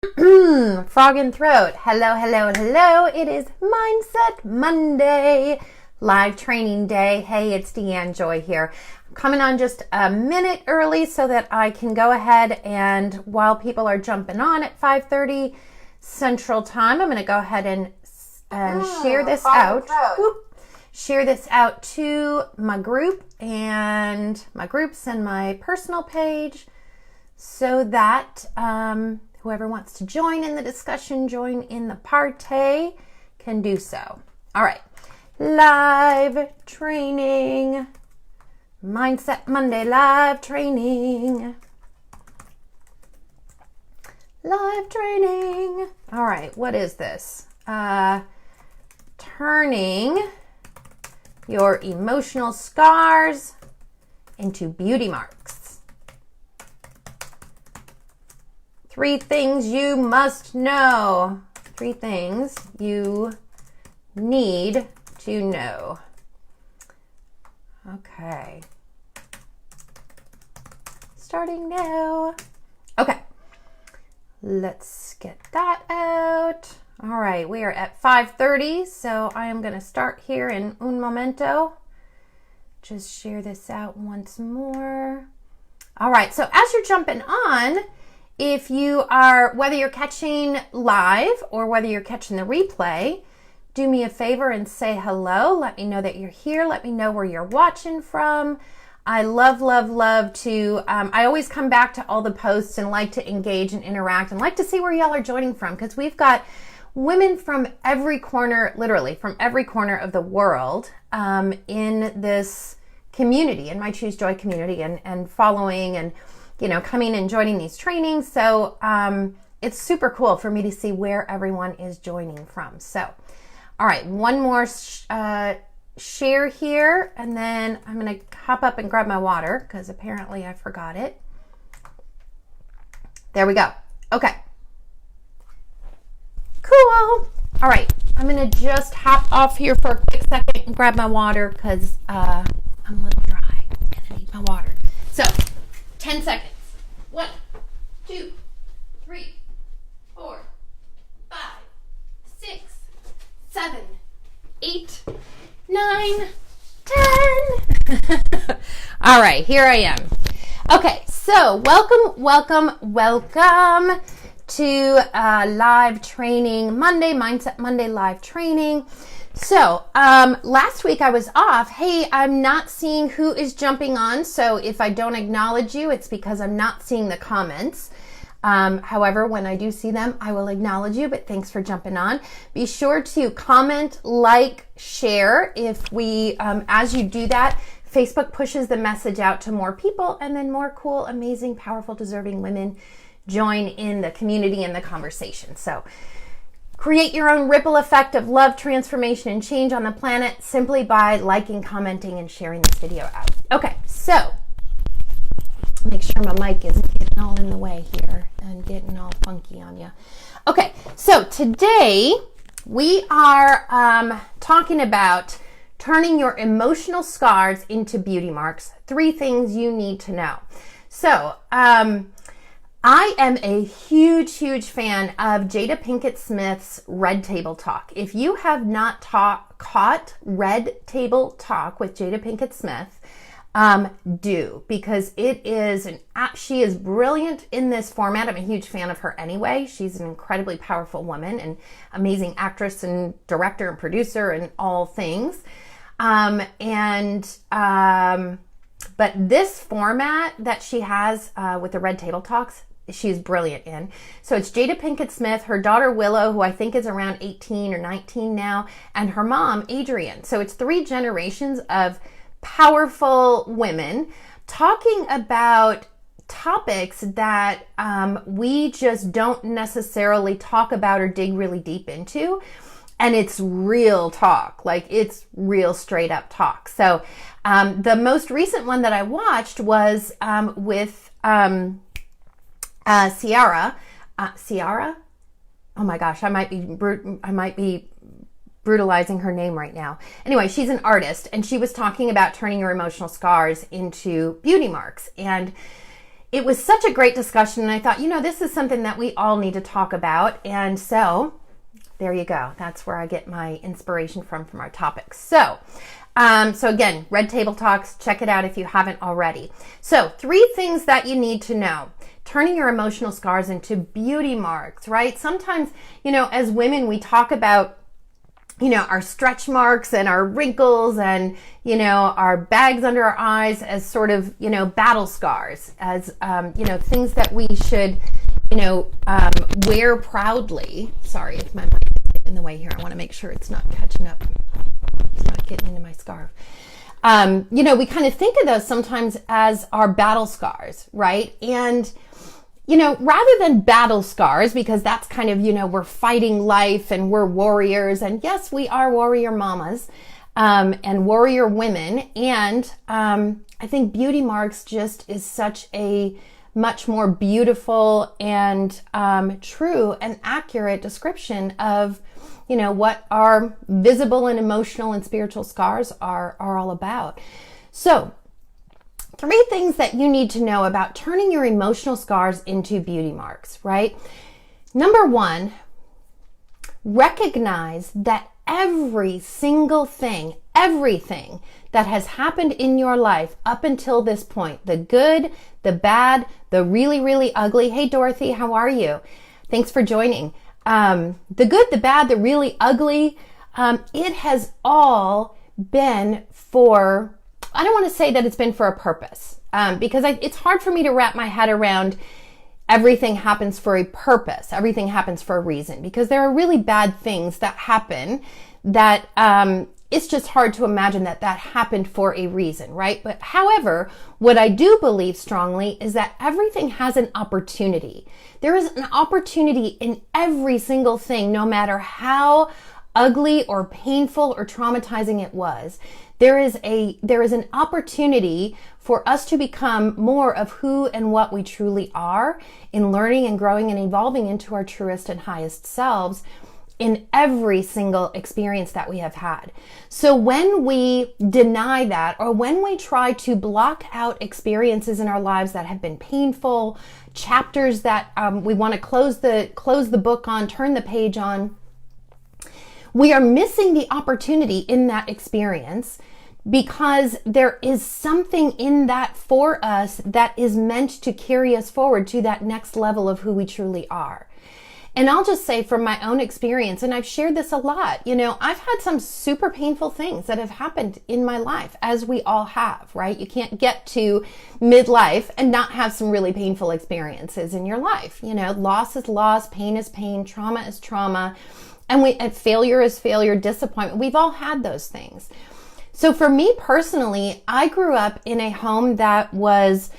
Frog in throat. Hello, hello, hello. It is Mindset Monday, live training day. Hey, it's Deanne Joy here. I'm coming on just a minute early so that I can go ahead and while people are jumping on at 5:30 Central Time, I'm going to go ahead and share this out. Share this out to my group and my groups and my personal page so that whoever wants to join in the discussion, join in the party, can do so. All right, live training, Mindset Monday live training. Live training. All right, what is this? Turning your emotional scars into beauty marks. 3 things you must know. 3 things you need to know. Okay. Starting now. Okay. Let's get that out. All right, we are at 5:30, so I am going to start here in un momento. Just share this out once more. All right, so as you're jumping on, if you are, whether you're catching live or whether you're catching the replay, do me a favor and say hello. Let me know that you're here. Let me know where you're watching from. I love to, I always come back to all the posts and like to engage and interact and like to see where y'all are joining from, because we've got women from every corner, literally from every corner of the world in this community, in my Choose Joy community, and following and, you know, coming and joining these trainings. So it's super cool for me to see where everyone is joining from. So, all right, one more share here, and then I'm going to hop up and grab my water because apparently I forgot it. There we go. Okay. Cool. All right, I'm going to just hop off here for a quick second and grab my water because I'm a little dry and I need my water. So, 10 seconds. 1, 2, 3, 4, 5, 6, 7, 8, 9, 10. All right, here I am. Okay, so welcome to live training Monday, Mindset Monday live training. So last week I was off. Hey, I'm not seeing who is jumping on, so if I don't acknowledge you, it's because I'm not seeing the comments. However, when I do see them, I will acknowledge you, but thanks for jumping on. Be sure to comment, like, share. If we, as you do that, Facebook pushes the message out to more people, and then more cool, amazing, powerful, deserving women join in the community and the conversation. So create your own ripple effect of love, transformation, and change on the planet simply by liking, commenting, and sharing this video out. Okay, so make sure my mic isn't getting all in the way here and getting all funky on you. Okay, so today we are talking about turning your emotional scars into beauty marks. 3 things you need to know. So, I am a huge fan of Jada Pinkett Smith's Red Table Talk. If you have not caught Red Table Talk with Jada Pinkett Smith, do, because it is she is brilliant in this format. I'm a huge fan of her anyway. She's an incredibly powerful woman and amazing actress and director and producer and all things. But this format that she has with the Red Table Talks, she's brilliant in. So it's Jada Pinkett Smith, her daughter Willow, who I think is around 18 or 19 now, and her mom, Adrienne. So it's 3 generations of powerful women talking about topics that we just don't necessarily talk about or dig really deep into. And it's real talk, like it's real straight up talk. So the most recent one that I watched was with Ciara. Ciara? Oh my gosh, I might be brutalizing her name right now. Anyway, she's an artist, and she was talking about turning your emotional scars into beauty marks. And it was such a great discussion, and I thought, this is something that we all need to talk about. And so there you go. That's where I get my inspiration from our topics. So again, Red Table Talks, check it out if you haven't already. So 3 things that you need to know. Turning your emotional scars into beauty marks, right? Sometimes, as women, we talk about, our stretch marks and our wrinkles and, our bags under our eyes as sort of, battle scars, as, things that we should, wear proudly. Sorry if my mic is in the way here. I want to make sure it's not catching up. It's not getting into my scarf. We kind of think of those sometimes as our battle scars, right? And, rather than battle scars, because that's kind of, we're fighting life and we're warriors. And yes, we are warrior mamas, and warrior women. And, I think beauty marks just is such a much more beautiful and, true and accurate description of, what our visible and emotional and spiritual scars are all about. So 3 things that you need to know about turning your emotional scars into beauty marks, right? Number 1, recognize that every single thing, everything that has happened in your life up until this point, the good, the bad, the really, really ugly. Hey, Dorothy, how are you? Thanks for joining. The good, the bad, the really ugly, it has all been for, I don't want to say that it's been for a purpose, because it's hard for me to wrap my head around everything happens for a purpose. Everything happens for a reason, because there are really bad things that happen that, it's just hard to imagine that happened for a reason, right? But however, what I do believe strongly is that everything has an opportunity. There is an opportunity in every single thing, no matter how ugly or painful or traumatizing it was. There is an opportunity for us to become more of who and what we truly are in learning and growing and evolving into our truest and highest selves in every single experience that we have had. So when we deny that, or when we try to block out experiences in our lives that have been painful, chapters that we want to close the book on, turn the page on, we are missing the opportunity in that experience, because there is something in that for us that is meant to carry us forward to that next level of who we truly are. And I'll just say from my own experience, and I've shared this a lot, I've had some super painful things that have happened in my life, as we all have, right? You can't get to midlife and not have some really painful experiences in your life. Loss is loss, pain is pain, trauma is trauma, and failure is failure, disappointment. We've all had those things. So for me personally, I grew up in a home that was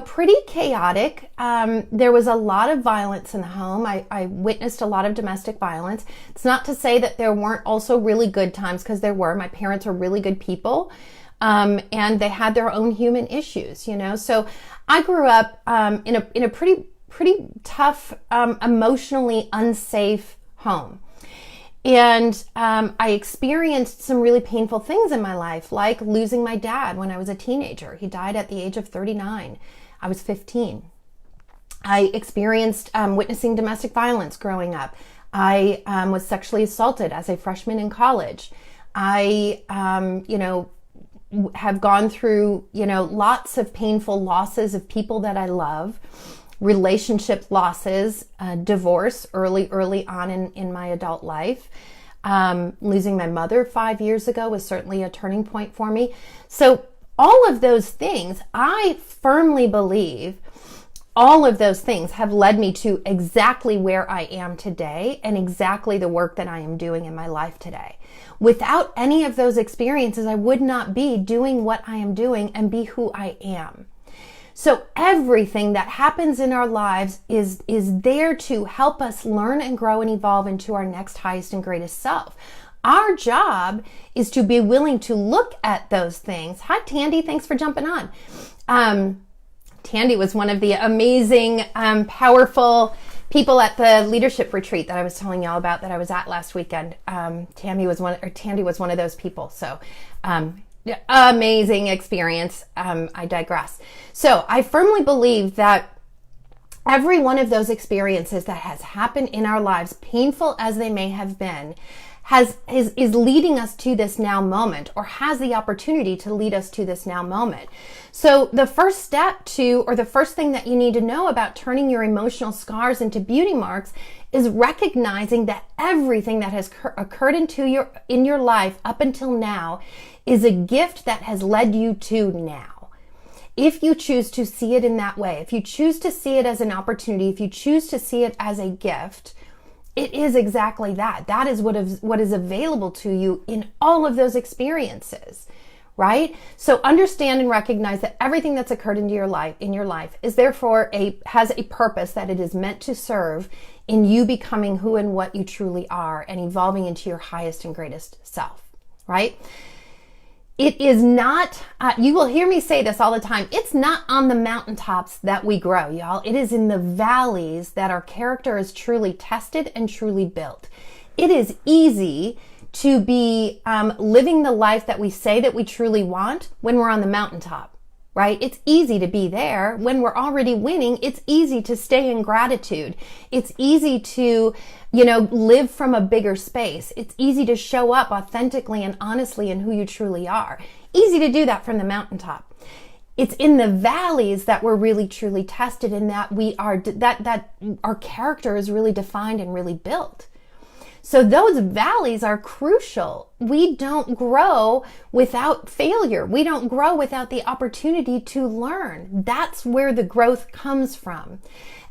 pretty chaotic. There was a lot of violence in the home. I witnessed a lot of domestic violence. It's not to say that there weren't also really good times, because there were. My parents were really good people, and they had their own human issues, So I grew up in a pretty tough, emotionally unsafe home. And I experienced some really painful things in my life, like losing my dad when I was a teenager. He died at the age of 39. I was 15. I experienced witnessing domestic violence growing up. I was sexually assaulted as a freshman in college. I, have gone through, lots of painful losses of people that I love, relationship losses, divorce early on in my adult life. Losing my mother 5 years ago was certainly a turning point for me. So all of those things, I firmly believe, all of those things have led me to exactly where I am today and exactly the work that I am doing in my life today. Without any of those experiences, I would not be doing what I am doing and be who I am. So everything that happens in our lives is there to help us learn and grow and evolve into our next highest and greatest self. Our job is to be willing to look at those things. Hi, Tandy. Thanks for jumping on. Tandy was one of the amazing, powerful people at the leadership retreat that I was telling y'all about that I was at last weekend. Tandy was one of those people. So amazing experience. I digress. So I firmly believe that every one of those experiences that has happened in our lives, painful as they may have been, is leading us to this now moment, or has the opportunity to lead us to this now moment. So the first step or the first thing that you need to know about turning your emotional scars into beauty marks is recognizing that everything that has occurred in your life up until now is a gift that has led you to now. If you choose to see it in that way, if you choose to see it as an opportunity, if you choose to see it as a gift, it is exactly that. That is what is available to you in all of those experiences, right? So understand and recognize that everything that's occurred in your life is therefore has a purpose that it is meant to serve in you becoming who and what you truly are and evolving into your highest and greatest self, right? It is not, you will hear me say this all the time, it's not on the mountaintops that we grow, y'all. It is in the valleys that our character is truly tested and truly built. It is easy to be living the life that we say that we truly want when we're on the mountaintop, right? It's easy to be there. When we're already winning, it's easy to stay in gratitude. It's easy to live from a bigger space. It's easy to show up authentically and honestly in who you truly are. Easy to do that from the mountaintop. It's in the valleys that we're really truly tested, and that that our character is really defined and really built. So those valleys are crucial. We don't grow without failure. We don't grow without the opportunity to learn. That's where the growth comes from.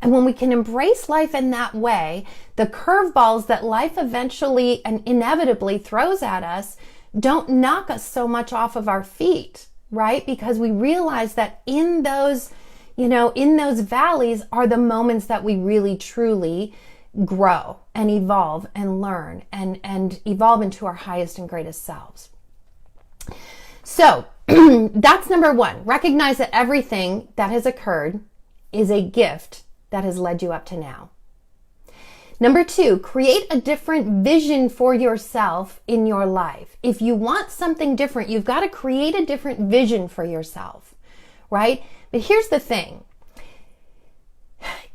And when we can embrace life in that way, the curveballs that life eventually and inevitably throws at us don't knock us so much off of our feet, right? Because we realize that in those valleys are the moments that we really truly grow and evolve and learn and evolve into our highest and greatest selves. So that's number one. Recognize that everything that has occurred is a gift that has led you up to now. Number two, create a different vision for yourself in your life. If you want something different, you've got to create a different vision for yourself, right? But here's the thing.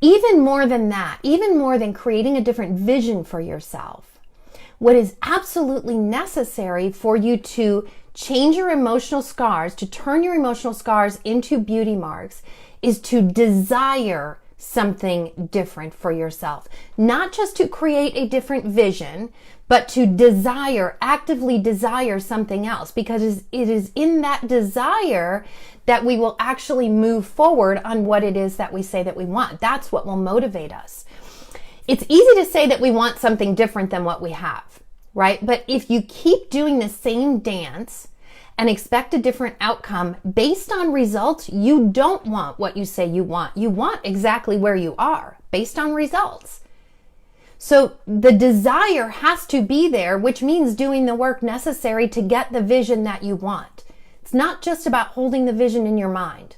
Even more than that, even more than creating a different vision for yourself, what is absolutely necessary for you to change your emotional scars, to turn your emotional scars into beauty marks, is to desire something different for yourself. Not just to create a different vision, but to actively desire something else, because it is in that desire that we will actually move forward on what it is that we say that we want. That's what will motivate us. It's easy to say that we want something different than what we have, right? But if you keep doing the same dance and expect a different outcome based on results, you don't want what you say you want. You want exactly where you are based on results. So the desire has to be there, which means doing the work necessary to get the vision that you want. It's not just about holding the vision in your mind,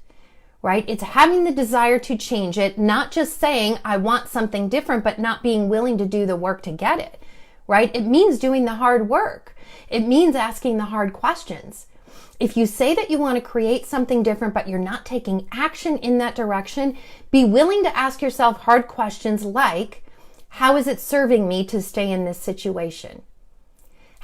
right? It's having the desire to change it, not just saying, I want something different, but not being willing to do the work to get it, right? It means doing the hard work. It means asking the hard questions. If you say that you want to create something different, but you're not taking action in that direction, be willing to ask yourself hard questions like, how is it serving me to stay in this situation?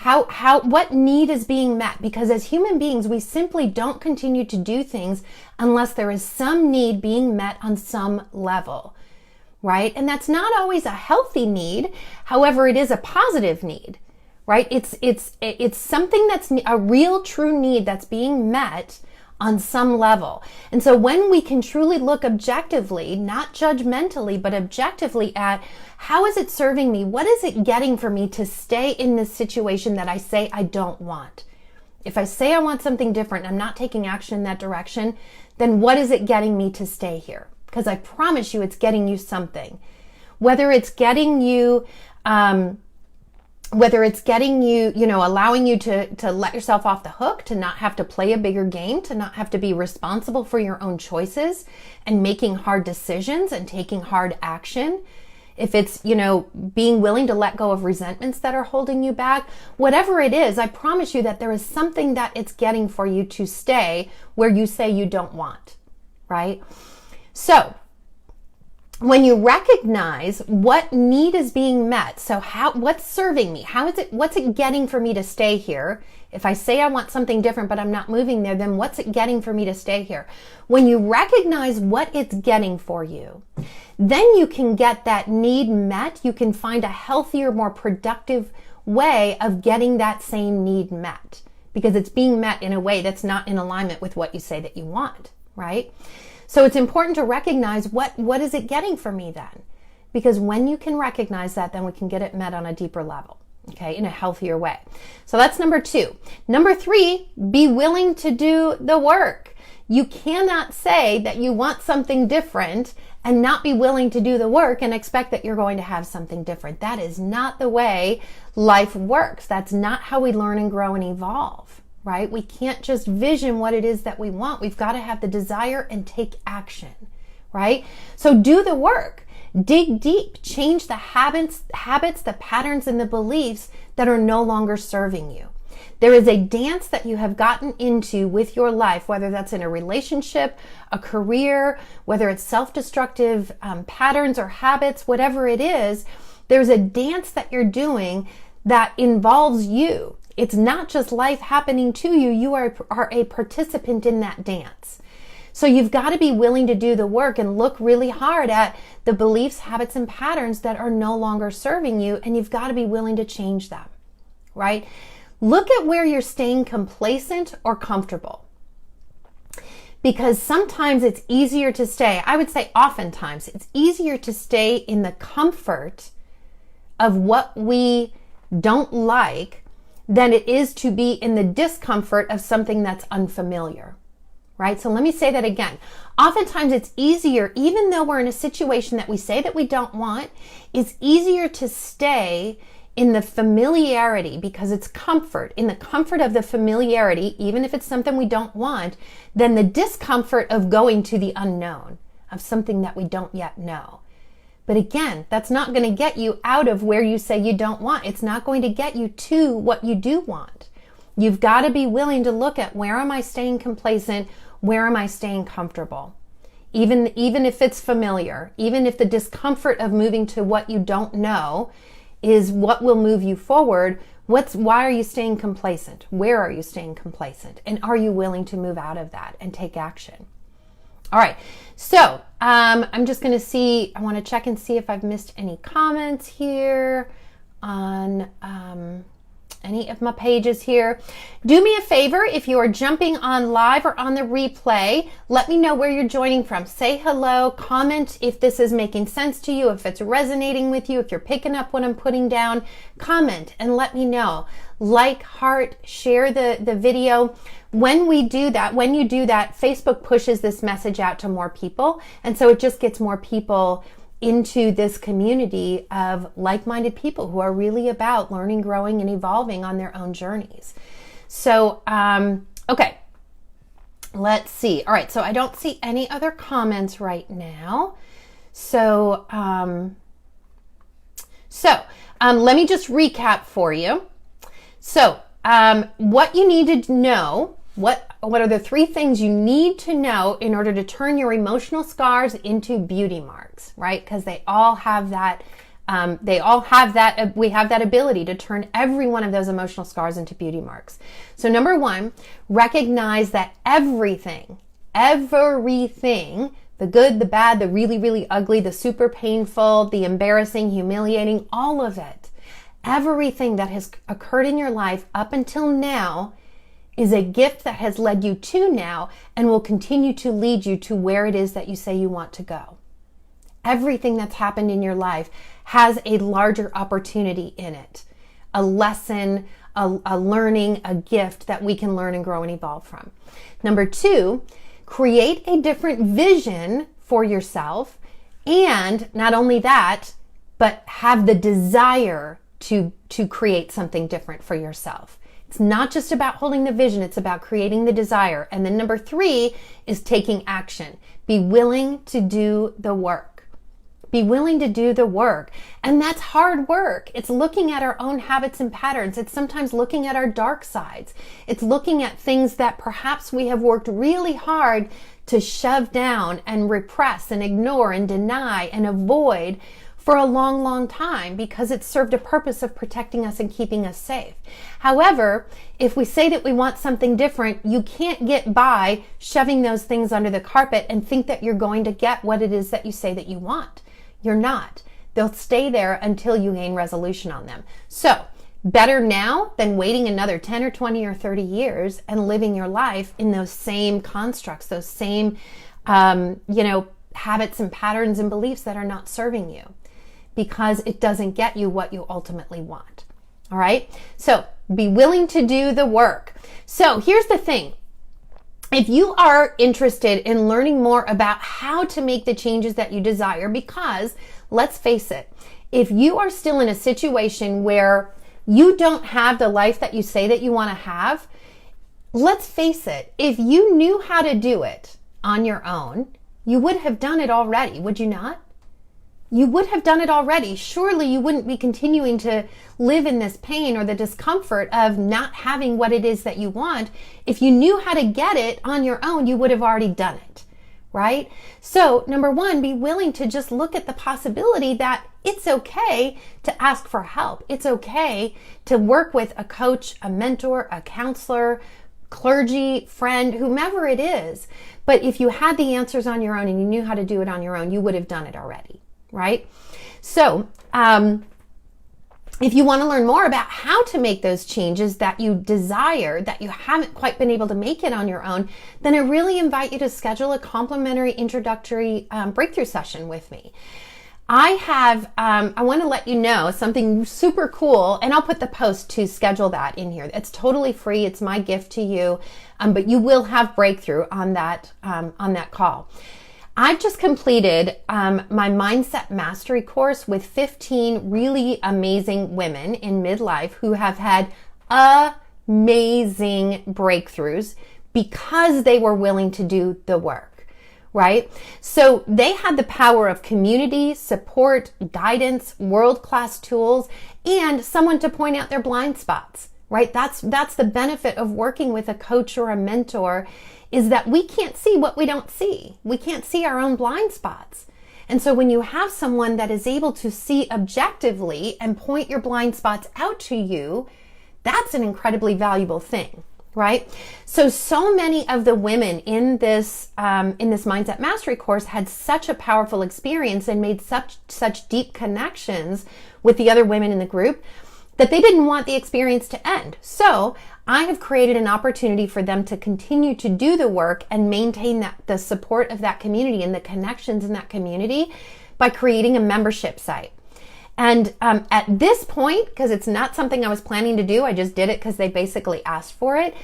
What need is being met? Because as human beings, we simply don't continue to do things unless there is some need being met on some level, right? And that's not always a healthy need. However, it is a positive need, right? It's something that's a real true need that's being met on some level. And so when we can truly look objectively, not judgmentally, but objectively at how is it serving me? What is it getting for me to stay in this situation that I say I don't want? If I say I want something different, I'm not taking action in that direction, then what is it getting me to stay here? Because I promise you it's getting you something. Whether it's getting you, allowing you to let yourself off the hook, to not have to play a bigger game, to not have to be responsible for your own choices and making hard decisions and taking hard action. if it's, being willing to let go of resentments that are holding you back, whatever it is, I promise you that there is something that it's getting for you to stay where you say you don't want, right? So when you recognize what need is being met, so what's serving me? What's it getting for me to stay here? If I say I want something different, but I'm not moving there, then what's it getting for me to stay here? When you recognize what it's getting for you, then you can get that need met. You can find a healthier, more productive way of getting that same need met, because it's being met in a way that's not in alignment with what you say that you want, right? So it's important to recognize what is it getting for me then? Because when you can recognize that, then we can get it met on a deeper level, okay, in a healthier way. So that's number 2. Number 3, be willing to do the work. You cannot say that you want something different and not be willing to do the work and expect that you're going to have something different. That is not the way life works. That's not how we learn and grow and evolve. Right? We can't just vision what it is that we want. We've got to have the desire and take action, right? So do the work. Dig deep. Change the habits, the patterns, and the beliefs that are no longer serving you. There is a dance that you have gotten into with your life, whether that's in a relationship, a career, whether it's self-destructive patterns or habits, whatever it is, there's a dance that you're doing that involves you. It's not just life happening to you. You are a participant in that dance. So you've got to be willing to do the work and look really hard at the beliefs, habits, and patterns that are no longer serving you, and you've got to be willing to change them, right? Look at where you're staying complacent or comfortable. Because sometimes it's easier to stay, I would say oftentimes, it's easier to stay in the comfort of what we don't like than it is to be in the discomfort of something that's unfamiliar, right? So let me say that again. Oftentimes it's easier, even though we're in a situation that we say that we don't want, it's easier to stay in the familiarity because it's comfort, in the comfort of the familiarity, even if it's something we don't want, than the discomfort of going to the unknown, of something that we don't yet know. But again, that's not going to get you out of where you say you don't want. It's not going to get you to what you do want. You've got to be willing to look at, where am I staying complacent? Where am I staying comfortable? Even if it's familiar, even if the discomfort of moving to what you don't know is what will move you forward, why are you staying complacent? Where are you staying complacent? And are you willing to move out of that and take action? All right, so I'm just going to see, I want to check and see if I've missed any comments here on any of my pages here. Do me a favor, if you are jumping on live or on the replay, let me know where you're joining from. Say hello, comment if this is making sense to you, if it's resonating with you, if you're picking up what I'm putting down, comment and let me know. Like, heart, share the video. When you do that, Facebook pushes this message out to more people. And so it just gets more people into this community of like-minded people who are really about learning, growing, and evolving on their own journeys. So, okay, let's see. All right, so I don't see any other comments right now. So, let me just recap for you. So, what you need to know, what are the 3 things you need to know in order to turn your emotional scars into beauty marks, right? Because they all have that, we have that ability to turn every one of those emotional scars into beauty marks. So number 1, recognize that everything, the good, the bad, the really, really ugly, the super painful, the embarrassing, humiliating, all of it, everything that has occurred in your life up until now is a gift that has led you to now and will continue to lead you to where it is that you say you want to go. Everything that's happened in your life has a larger opportunity in it, a lesson, a learning, a gift that we can learn and grow and evolve from. Number 2, create a different vision for yourself, and not only that, but have the desire to create something different for yourself. It's not just about holding the vision, it's about creating the desire. And then number 3 is taking action. Be willing to do the work. Be willing to do the work. And that's hard work. It's looking at our own habits and patterns. It's sometimes looking at our dark sides. It's looking at things that perhaps we have worked really hard to shove down and repress and ignore and deny and avoid for a long, long time because it served a purpose of protecting us and keeping us safe. However, if we say that we want something different, you can't get by shoving those things under the carpet and think that you're going to get what it is that you say that you want. You're not. They'll stay there until you gain resolution on them. So, better now than waiting another 10 or 20 or 30 years and living your life in those same constructs, those same, habits and patterns and beliefs that are not serving you, because it doesn't get you what you ultimately want. All right? So be willing to do the work. So here's the thing. If you are interested in learning more about how to make the changes that you desire, because let's face it, if you are still in a situation where you don't have the life that you say that you want to have, let's face it, if you knew how to do it on your own, you would have done it already, would you not? You would have done it already. Surely you wouldn't be continuing to live in this pain or the discomfort of not having what it is that you want. If you knew how to get it on your own, you would have already done it, right? So number one, be willing to just look at the possibility that it's okay to ask for help. It's okay to work with a coach, a mentor, a counselor, clergy, friend, whomever it is. But if you had the answers on your own and you knew how to do it on your own, you would have done it already. Right? So, if you want to learn more about how to make those changes that you desire, that you haven't quite been able to make it on your own, then I really invite you to schedule a complimentary introductory breakthrough session with me. I want to let you know something super cool, and I'll put the post to schedule that in here. It's totally free. It's my gift to you, but you will have breakthrough on that call. I've just completed my Mindset Mastery course with 15 really amazing women in midlife who have had amazing breakthroughs because they were willing to do the work, right? So they had the power of community, support, guidance, world-class tools, and someone to point out their blind spots, right? That's the benefit of working with a coach or a mentor, is that we can't see what we don't see. We can't see our own blind spots. And so when you have someone that is able to see objectively and point your blind spots out to you, that's an incredibly valuable thing, right? So many of the women in this Mindset Mastery course had such a powerful experience and made such deep connections with the other women in the group that they didn't want the experience to end. So I have created an opportunity for them to continue to do the work and maintain the support of that community and the connections in that community by creating a membership site. And at this point, because it's not something I was planning to do, I just did it because they basically asked for it.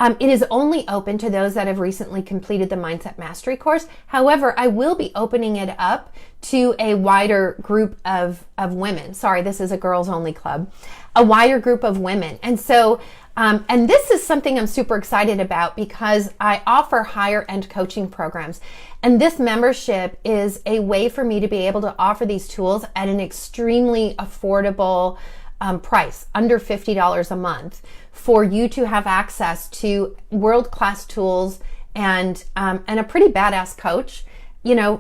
It is only open to those that have recently completed the Mindset Mastery course. However, I will be opening it up to a wider group of women. Sorry, this is a girls only club. A wider group of women. And so, and this is something I'm super excited about because I offer higher end coaching programs. And this membership is a way for me to be able to offer these tools at an extremely affordable price, under $50 a month, for you to have access to world-class tools and a pretty badass coach,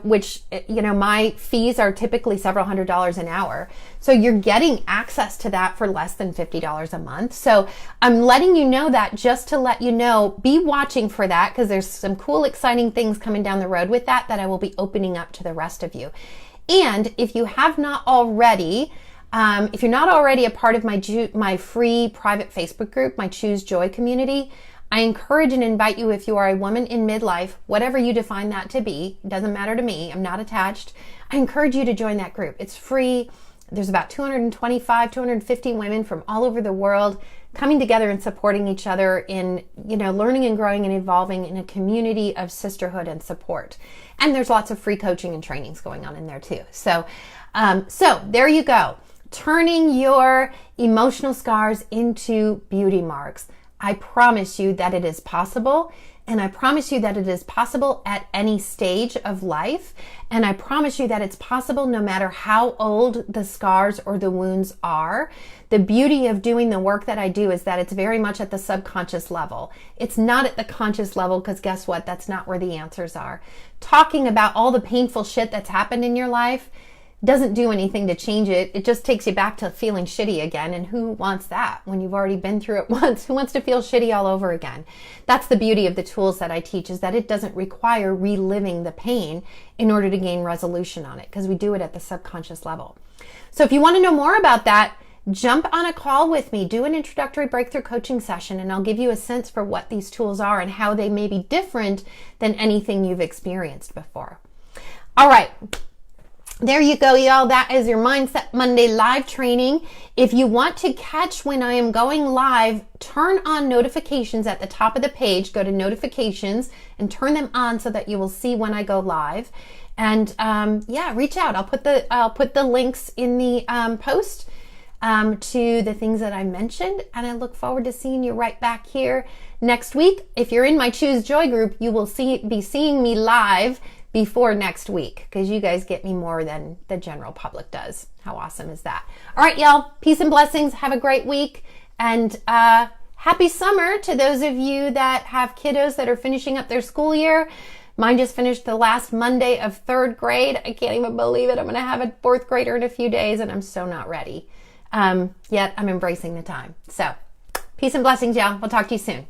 which my fees are typically several $100s an hour. So you're getting access to that for less than $50 a month. So I'm letting you know that just to let you know, be watching for that because there's some cool, exciting things coming down the road with that I will be opening up to the rest of you. And if you have not already, if you're not already a part of my free private Facebook group, my Choose Joy community, I encourage and invite you, if you are a woman in midlife, whatever you define that to be, it doesn't matter to me, I'm not attached, I encourage you to join that group. It's free. There's about 250 women from all over the world coming together and supporting each other in, learning and growing and evolving in a community of sisterhood and support. And there's lots of free coaching and trainings going on in there too. So there you go. Turning your emotional scars into beauty marks. I promise you that it is possible, And I promise you that it is possible at any stage of life. And I promise you that it's possible no matter how old the scars or the wounds are. The beauty of doing the work that I do is that it's very much at the subconscious level. It's not at the conscious level, because guess what? That's not where the answers are. Talking about all the painful shit that's happened in your life doesn't do anything to change it. It just takes you back to feeling shitty again. And who wants that when you've already been through it once? Who wants to feel shitty all over again? That's the beauty of the tools that I teach, is that it doesn't require reliving the pain in order to gain resolution on it, because we do it at the subconscious level. So if you want to know more about that, jump on a call with me, do an introductory breakthrough coaching session, and I'll give you a sense for what these tools are and how they may be different than anything you've experienced before. All right. There you go, y'all. That is your Mindset Monday live training. If you want to catch when I am going live, turn on notifications at the top of the page. Go to notifications and turn them on so that you will see when I go live. And reach out. I'll put the links in the post to the things that I mentioned. And I look forward to seeing you right back here next week. If you're in my Choose Joy group, you will be seeing me live before next week, because you guys get me more than the general public does. How awesome is that? All right, y'all. Peace and blessings. Have a great week. And happy summer to those of you that have kiddos that are finishing up their school year. Mine just finished the last Monday of 3rd grade. I can't even believe it. I'm going to have a 4th grader in a few days, and I'm so not ready. Yet I'm embracing the time. So peace and blessings, y'all. We'll talk to you soon.